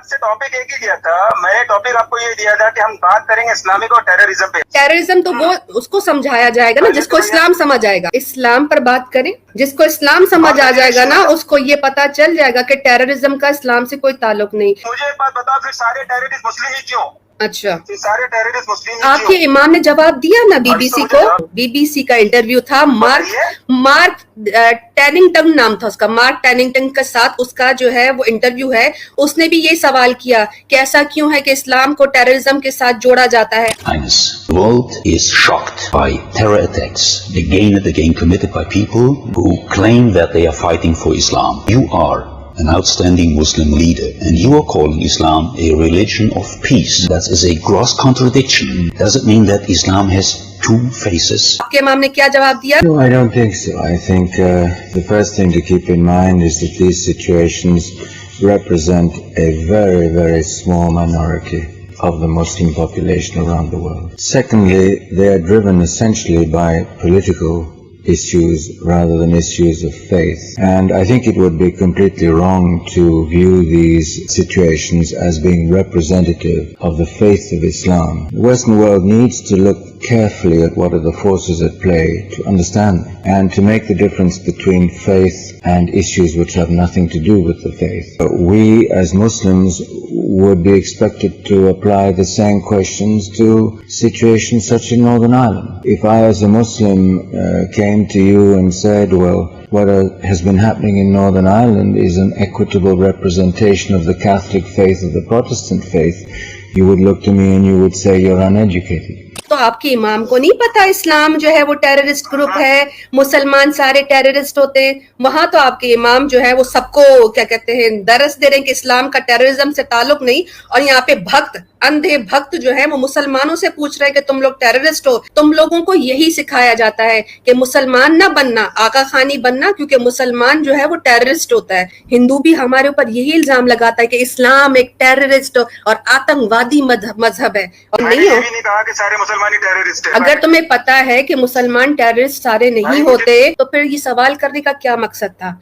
आपसे टॉपिक एक ही दिया था। मैंने टॉपिक आपको ये दिया था कि हम बात करेंगे इस्लामिक और टेररिज्म पे। टेररिज्म तो वो उसको समझाया जाएगा ना जिसको इस्लाम समझ आएगा। इस्लाम पर बात करें, जिसको इस्लाम समझ आ जाएगा ना उसको ये पता चल जाएगा कि टेररिज्म का इस्लाम से कोई ताल्लुक नहीं। मुझे एक बात बताओ, फिर सारे टेररिस्ट मुस्लिम ही क्यों? अच्छा, सारे टेररिस्ट मुस्लिम ही आपके क्यों? इमाम ने जवाब दिया ना बीबीसी को। बीबीसी का इंटरव्यू था, मार्क टेनिंगटन नाम था उसका। मार्क टेनिंगटन के साथ उसका जो है वो इंटरव्यू है। उसने भी ये सवाल किया कि ऐसा क्यों है कि इस्लाम को टेररिज्म के साथ जोड़ा जाता है। The world is shocked by terror attacks again and again committed by people who claim that they are fighting for Islam. You are an outstanding Muslim leader and you are calling Islam a religion of peace. That is a gross contradiction. Does it mean that Islam has two faces? आपके इमाम ने क्या जवाब दिया? No, I don't think so. I think the first thing to keep in mind is that these situations represent a very, very small minority of the Muslim population around the world. Secondly, they are driven essentially by political issues rather than issues of faith. And I think it would be completely wrong to view these situations as being representative of the faith of Islam. The Western world needs to look carefully at what are the forces at play to understand them and to make the difference between faith and issues which have nothing to do with the faith. We as Muslims would be expected to apply the same questions to situations such as Northern Ireland. If I as a Muslim came to you and said, well, what has been happening in Northern Ireland is an equitable representation of the Catholic faith of the Protestant faith, you would look to me and you would say you're uneducated. तो आपके इमाम को नहीं पता इस्लाम जो है वो terrorist group है, मुसलमान सारे टेररिस्ट होते हैं। वहां तो आपके इमाम जो है वो सबको क्या कहते हैं दरस दे रहे हैं कि इस्लाम का टेररिज्म से ताल्लुक नहीं। और यहाँ पे भक्त, अंधे भक्त जो है वो मुसलमानों से पूछ रहे हैं कि तुम लोग टेररिस्ट हो। तुम लोगों को यही सिखाया जाता है कि मुसलमान ना बनना, आका खानी बनना, क्योंकि मुसलमान जो है वो टेररिस्ट होता है। हिंदू भी हमारे ऊपर यही इल्जाम लगाता है कि इस्लाम एक टेररिस्ट और आतंकवादी मजहब है। और नहीं हो, नहीं कहा कि सारे मुसलमान ही टेररिस्ट है। अगर तुम्हें पता है कि मुसलमान टेररिस्ट सारे नहीं होते तो फिर ये सवाल करने का क्या मकसद था?